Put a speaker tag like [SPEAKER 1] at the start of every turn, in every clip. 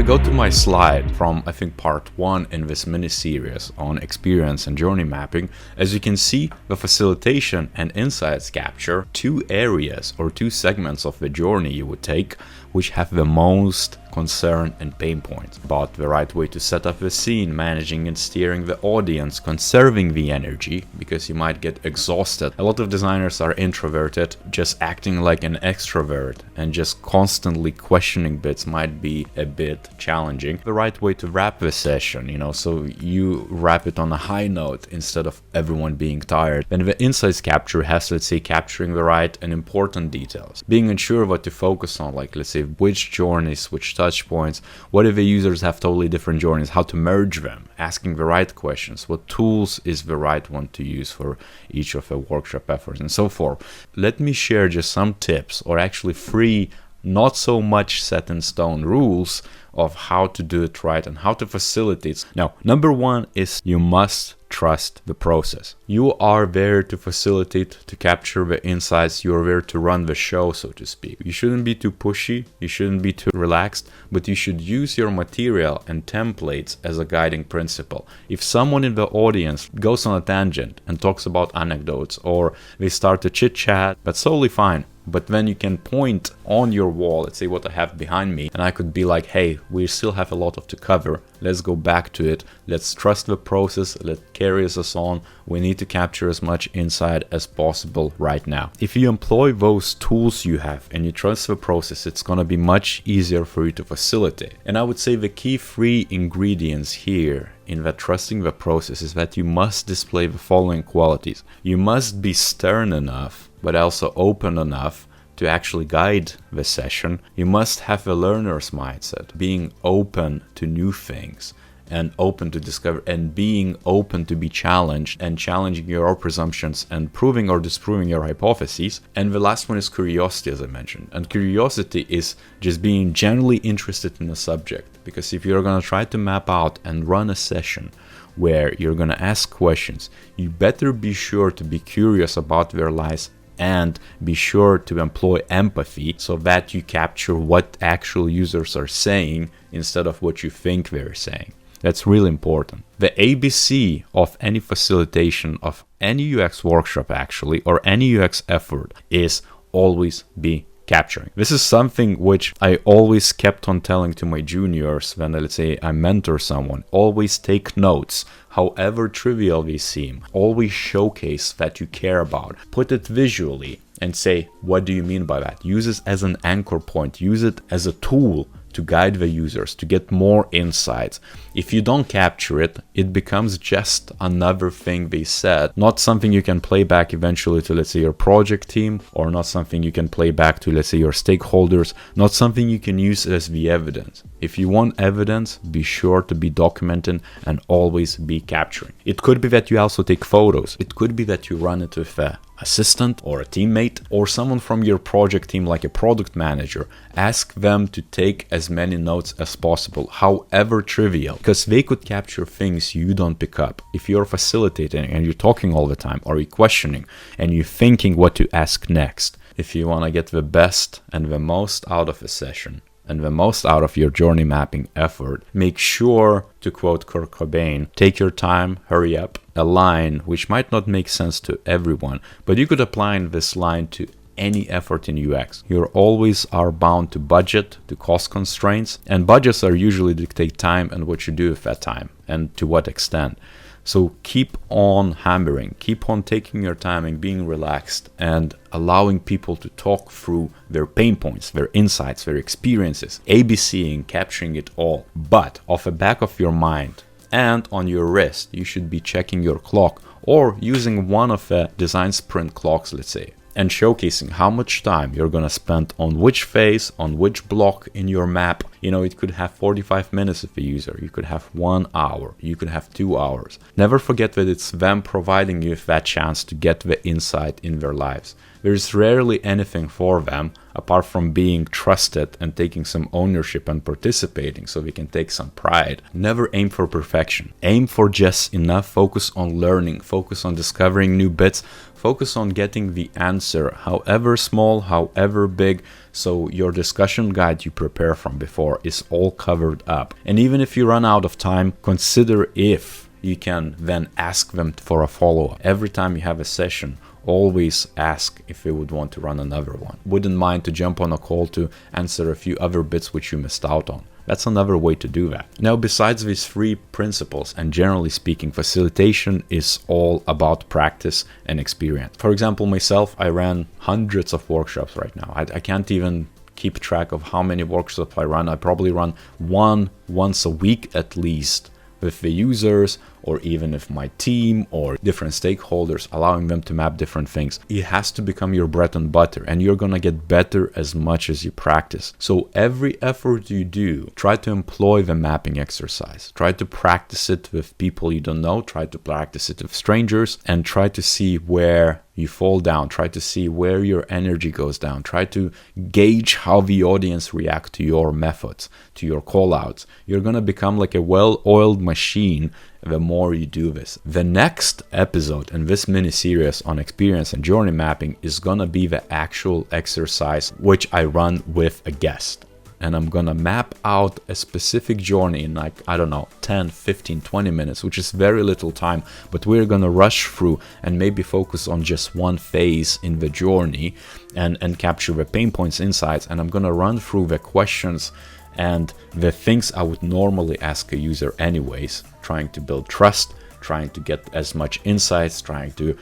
[SPEAKER 1] I go to my slide from, I think, part 1 in this mini-series on experience and journey mapping, as you can see, the facilitation and insights capture two areas or two segments of the journey you would take which have the most concern and pain points about the right way to set up the scene, managing and steering the audience, conserving the energy, because you might get exhausted. A lot of designers are introverted, just acting like an extrovert, and just constantly questioning bits might be a bit challenging. The right way to wrap the session, so you wrap it on a high note instead of everyone being tired. And the insights capture has, let's say, capturing the right and important details, being unsure what to focus on, like, let's say, which journeys, which touch points, what if the users have totally different journeys, how to merge them, asking the right questions, what tools is the right one to use for each of the workshop efforts, and so forth. Let me share just some tips, or actually 3 not so much set in stone rules of how to do it right and how to facilitate. Now, number 1 is you must trust the process. You are there to facilitate, to capture the insights. You are there to run the show, so to speak. You shouldn't be too pushy, you shouldn't be too relaxed, but you should use your material and templates as a guiding principle. If someone in the audience goes on a tangent and talks about anecdotes, or they start to chit chat, that's totally fine. But then you can point on your wall, let's say what I have behind me, and I could be like, hey, we still have a lot to cover. Let's go back to it. Let's trust the process. Let carries us on. We need to capture as much insight as possible right now. If you employ those tools you have and you trust the process, it's going to be much easier for you to facilitate. And I would say the key 3 ingredients here in that trusting the process is that you must display the following qualities. You must be stern enough, but also open enough to actually guide the session. You must have a learner's mindset, being open to new things and open to discover, and being open to be challenged and challenging your presumptions and proving or disproving your hypotheses. And the last one is curiosity, as I mentioned. And curiosity is just being generally interested in a subject, because if you're going to try to map out and run a session where you're going to ask questions, you better be sure to be curious about their lives and be sure to employ empathy so that you capture what actual users are saying instead of what you think they're saying. That's really important. The ABC of any facilitation of any UX workshop actually, or any UX effort, is always be capturing. This is something which I always kept on telling to my juniors when, let's say, I mentor someone. Always take notes, however trivial they seem. Always showcase that you care about. Put it visually and say, what do you mean by that? Use it as an anchor point. Use it as a tool to guide the users, to get more insights. If you don't capture it, it becomes just another thing they said, not something you can play back eventually to, let's say, your project team, or not something you can play back to, let's say, your stakeholders, not something you can use as the evidence. If you want evidence, be sure to be documenting and always be capturing. It could be that you also take photos. It could be that you run it with a assistant or a teammate or someone from your project team, like a product manager. Ask them to take as many notes as possible, however trivial, because they could capture things you don't pick up. If you're facilitating and you're talking all the time, or you're questioning and you're thinking what to ask next, if you want to get the best and the most out of a session and the most out of your journey mapping effort, make sure, to quote Kurt Cobain, take your time, hurry up. A line which might not make sense to everyone, but you could apply this line to any effort in UX. You always are bound to budget, to cost constraints, and budgets are usually dictate time and what you do with that time and to what extent. So keep on hammering, keep on taking your time and being relaxed and allowing people to talk through their pain points, their insights, their experiences, ABCing, capturing it all. But off the back of your mind and on your wrist, you should be checking your clock or using one of the design sprint clocks, let's say, and showcasing how much time you're going to spend on which phase, on which block in your map. It could have 45 minutes with a user, you could have 1 hour, you could have 2 hours. Never forget that it's them providing you with that chance to get the insight in their lives. There's rarely anything for them apart from being trusted and taking some ownership and participating, so we can take some pride. Never aim for perfection. Aim for just enough. Focus on learning, focus on discovering new bits, focus on getting the answer, however small, however big, so your discussion guide you prepare from before is all covered up. And even if you run out of time, consider if you can then ask them for a follow-up. Every time you have a session, always ask if they would want to run another one. Wouldn't mind to jump on a call to answer a few other bits which you missed out on. That's another way to do that. Now, besides these 3 principles, and generally speaking, facilitation is all about practice and experience. For example, myself, I ran hundreds of workshops right now. I can't even keep track of how many workshops I run. I probably run one once a week at least, with the users, or even if my team or different stakeholders, allowing them to map different things. It has to become your bread and butter, and you're gonna get better as much as you practice. So every effort you do, try to employ the mapping exercise. Try to practice it with people you don't know, try to practice it with strangers, and try to see where you fall down. Try to see where your energy goes down. Try to gauge how the audience react to your methods, to your call-outs. You're gonna become like a well-oiled machine the more you do this. The next episode in this mini series on experience and journey mapping is gonna be the actual exercise which I run with a guest. And I'm gonna map out a specific journey in, like, I don't know, 10, 15, 20 minutes, which is very little time, but we're gonna rush through and maybe focus on just one phase in the journey and capture the pain points, insights, and I'm gonna run through the questions and the things I would normally ask a user anyways, trying to build trust, trying to get as much insights, trying to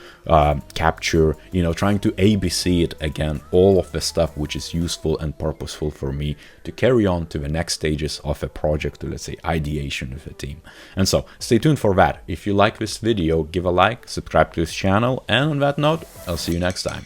[SPEAKER 1] capture, trying to ABC it again, all of the stuff which is useful and purposeful for me to carry on to the next stages of a project, to, let's say, ideation with a team. And so stay tuned for that. If you like this video, give a like, subscribe to this channel, and on that note, I'll see you next time.